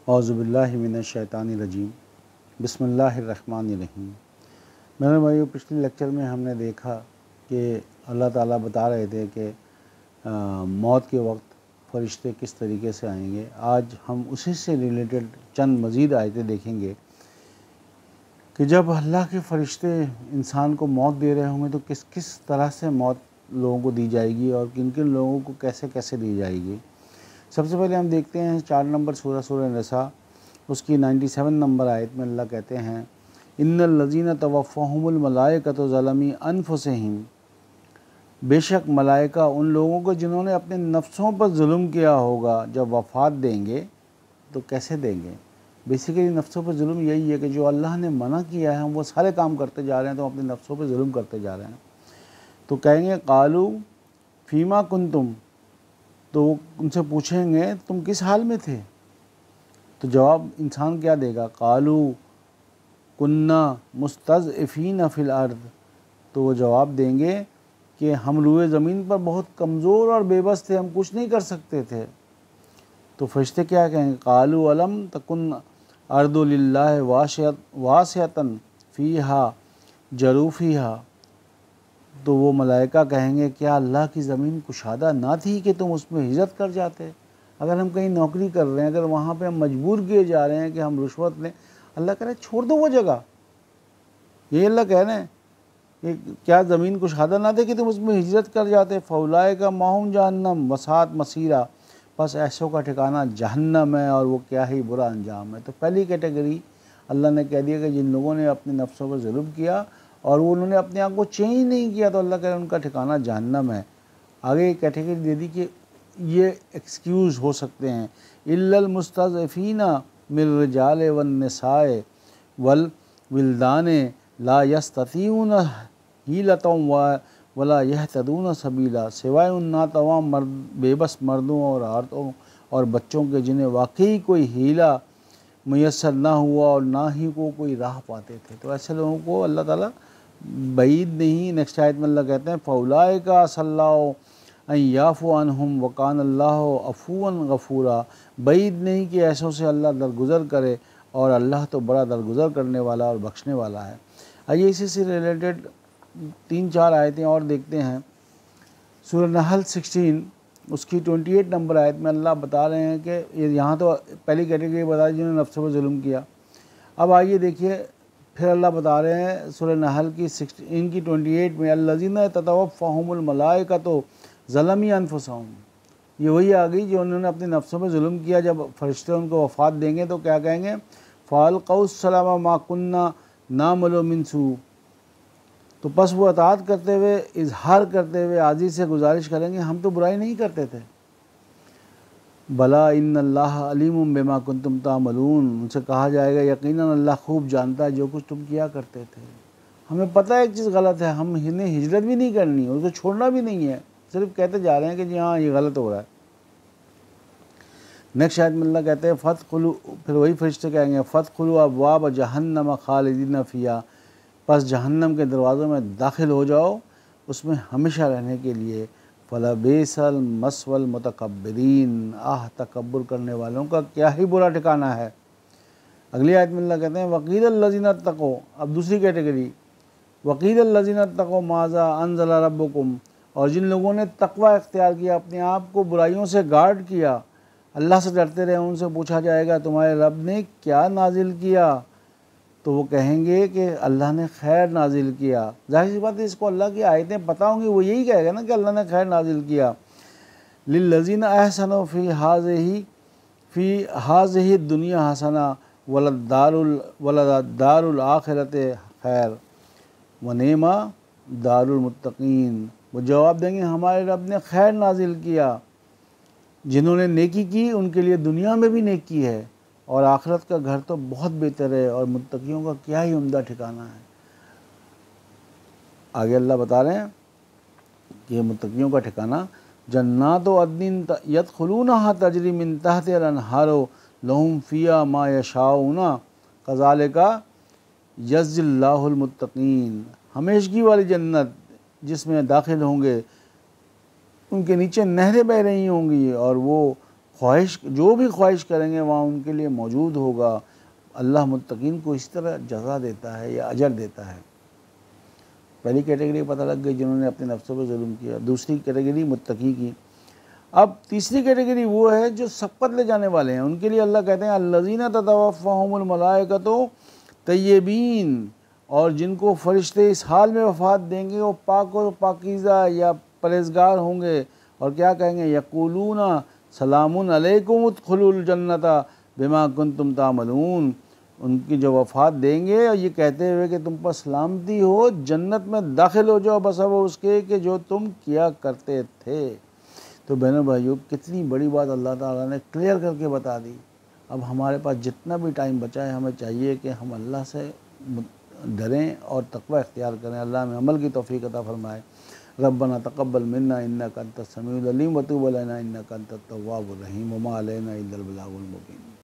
औज़ुबिल्लाहि मिनश्शैतानिर्रजीम बिस्मिल्लाहिर्रहमानिर्रहीम। मेरे भाइयों, पिछले लेक्चर में हमने देखा कि अल्लाह ताला बता रहे थे कि मौत के वक्त फ़रिश्ते किस तरीके से आएंगे। आज हम उसी से रिलेटेड चंद मज़ीद आयतें देखेंगे कि जब अल्लाह के फ़रिश्ते इंसान को मौत दे रहे होंगे तो किस किस तरह से मौत लोगों को दी जाएगी और किन किन लोगों को कैसे कैसे दी जाएगी। सबसे पहले हम देखते हैं 4 नंबर सूरह निसा, उसकी 97 नंबर आयत में अल्लाह कहते हैं, इन्नल लज़ीना तवफ़्फ़ाहुमुल मलाइकतु ज़लमी अनफुसिहिम, बेशक मलाइका उन लोगों को जिन्होंने अपने नफ्सों पर जुल्म किया होगा जब वफ़ात देंगे तो कैसे देंगे। बेसिकली नफ्सों पर जुल्म यही है कि जो अल्लाह ने मना किया है हम वो सारे काम करते जा रहे हैं, तो अपने नफ्सों पर जुल्म करते जा रहे हैं। तो कहेंगे कालू फ़ीमा कुंतुम, तो उनसे पूछेंगे तुम किस हाल में थे। तो जवाब इंसान क्या देगा, कालू कुन्ना मुस्तज़इफ़ीन फ़िल अर्द, तो वो जवाब देंगे कि हम रूए ज़मीन पर बहुत कमज़ोर और बेबस थे, हम कुछ नहीं कर सकते थे। तो फरिश्ते क्या कहेंगे, कालू अलम तकुन अर्दु लिल्लाहि वासिअतन फ़ीहा जरूफ़ीहा, तो वो मलाइका कहेंगे क्या अल्लाह की ज़मीन कुशादा ना थी कि तुम उसमें हिजरत कर जाते। अगर हम कहीं नौकरी कर रहे हैं, अगर वहाँ पे हम मजबूर किए जा रहे हैं कि हम रुश्वत लें, अल्लाह कह रहे हैं छोड़ दो वो जगह। यही अल्लाह कह रहे हैं कि क्या ज़मीन कुशादा ना थे कि तुम उसमें हिजरत कर जाते। फ़ौलाइका माहुम जहन्नम वसात मसीरा, बस ऐसों का ठिकाना जहन्नम है और वो क्या ही बुरा अंजाम है। तो पहली कैटेगरी अल्लाह ने कह दिया कि जिन लोगों ने अपने नफ्सों पर जुल्म किया और वो उन्होंने अपने आप को चेंज नहीं किया, तो अल्लाह कह रहे हैं उनका ठिकाना जहन्नम है। आगे एक कैटेगरी दे दी कि ये एक्सक्यूज़ हो सकते हैं, इल्लल मुस्तज़इफ़ीना मिर रिजाल वन निसाए वल विल्दाने ला यस्ततीऊन हीलतम वला यहतदून सबीला, सिवाय उन नातवाम बेबस मर्दों और औरतों और बच्चों के जिन्हें वाकई कोई हीला मुयस्सर ना हुआ और ना ही को कोई राह पाते थे। तो ऐसे लोगों को अल्लाह ताला बईद नहीं। नेक्स्ट आयत में अल्लाह कहते हैं, फ़ौलाइका सल्लाओ अन याफ़ु अन्हुम वकान अल्लाहु अफ़ूवन गफ़ूरा, बईद नहीं कि ऐसों से अल्लाह दरगुज़र करे और अल्लाह तो बड़ा दरगुज़र करने वाला और बख्शने वाला है। आइए इसी से रिलेटेड 3-4 आयतें और देखते हैं। सूरह नहल 16 उसकी 28 नंबर आयत में अल्लाह बता रहे हैं कि यहाँ तो पहली कैटेगरी बता दी जिन्होंने नफ्स पर जुल्म किया। अब आइए देखिए फिर अल्लाह बता रहे हैं सूरह नहल की 16 की 28 में, अल्लज़ीना ततवफ़्फ़ाहुमुल मलाइकतु ज़लमी अनफुसहुम, ये वही आ गई जो उन्होंने अपने नफ्सों पर जुल्म किया। जब फरिश्ते उनको वफ़ात देंगे तो क्या कहेंगे, फ़अल्क़ौस्सलामा मा कुन्ना नामलु मिन सू, तो बस वो अताअत करते हुए इजहार करते हुए आजी से गुजारिश करेंगे हम तो बुराई नहीं करते थे। भला इन्नल्लाह अलीमुम बिमा कुंतुम तामलून, उनसे कहा जाएगा यकीनन अल्लाह खूब जानता है जो कुछ तुम किया करते थे। हमें पता है एक चीज़ गलत है, हम इन्हें हिजरत भी नहीं करनी है, उसको छोड़ना भी नहीं है, सिर्फ कहते जा रहे हैं कि जी हाँ ये गलत हो रहा है। नेक्स्ट आयत में अल्लाह कहते हैं फ़दख़ुलू, फिर वही फरिश्ते कहेंगे फ़दख़ुलू अब्वाब जहन्नम खालिदीन फ़ीहा, बस जहन्नम के दरवाज़ों में दाखिल हो जाओ उसमें हमेशा रहने के लिए। फ़लबीसल मस्वल मुतकब्बिरीन, आह तकब्बुर करने वालों का क्या ही बुरा ठिकाना है। अगली आयत में अल्लाह कहते हैं वक़ीलल लज़ीना तक़ौ, अब दूसरी कैटेगरी, वक़ीलल लज़ीना तक़ौ माज़ा अनज़ल रब्बुकुम, और जिन लोगों ने तक़वा इख्तियार किया, अपने आप को बुराइयों से गार्ड किया, अल्लाह से डरते रहे, उनसे पूछा जाएगा तुम्हारे रब ने क्या नाजिल किया, तो वो कहेंगे कि अल्लाह ने खैर नाजिल किया। जाहिर सी बात है इसको अल्लाह की आयतें पता होंगी, वो यही कहेगा ना कि अल्लाह ने खैर नाजिल किया। लिल्लज़ीना अहसनु फ़ी हाज़िही दुनिया हसना वलद्दारुल आखिरति खैर वनेमा दारुल मुत्तकीन, वो जवाब देंगे हमारे रब ने खैर नाजिल किया, जिन्होंने नेकी की उनके लिए दुनिया में भी नेकी है और आखिरत का घर तो बहुत बेहतर है और मुत्तकियों का क्या ही उम्दा ठिकाना है। आगे अल्लाह बता रहे हैं कि मुत्तकियों का ठिकाना जन्नातो अदनिन यदखुलूनहा तजरी मिन तहतिल अनहारो लहुम फ़ीहा मा यशाऊना कज़ालिका यज़्ज़िल्लाहुल मुत्तकीन, हमेशगी वाली जन्नत जिसमें दाखिल होंगे उनके नीचे नहरें बह रही होंगी और वो ख्वाहिश जो भी ख्वाहिश करेंगे वहाँ उनके लिए मौजूद होगा। अल्लाह मुत्तकीन को इस तरह जज़ा देता है या अजर देता है। पहली कैटेगरी पता लग गई जिन्होंने अपने नफ्सों पर जुल्म किया, दूसरी कैटेगरी मुत्तकी की। अब तीसरी कैटेगरी वो है जो सबकत ले जाने वाले हैं, उनके लिए अल्लाह कहते हैं अल्लज़ीना ततवफ़्फ़ाहुमुल मलाइकतु तय्यबीन, और जिनको फरिश्ते इस हाल में वफ़ात देंगे वो पाक और पाकीज़ा या परहेज़गार होंगे, और क्या कहेंगे, यक़ूलूना सलामुन अलैकुम उदखुलुल जन्नता बिमा कुंतुम तामलून। उनकी जो वफ़ात देंगे और ये कहते हुए कि तुम पर सलामती हो, जन्नत में दाखिल हो जाओ बस अब उसके कि जो तुम किया करते थे। तो बहनों भाइयों, कितनी बड़ी बात अल्लाह ताला ने क्लियर करके बता दी। अब हमारे पास जितना भी टाइम बचा है, हमें चाहिए कि हम अल्लाह से डरें और तक़वा इख्तियार करें। अल्लाह में अमल की तौफ़ीक़ अता फ़रमाए। रब्बना तक़ब्बल मिन्ना इन्नका अंतस समीउल अलीम व तुब अलैना इन्नका अंतत तव्वाबुर रहीम व मा अलैना इल्लल बलागुल मुबीन।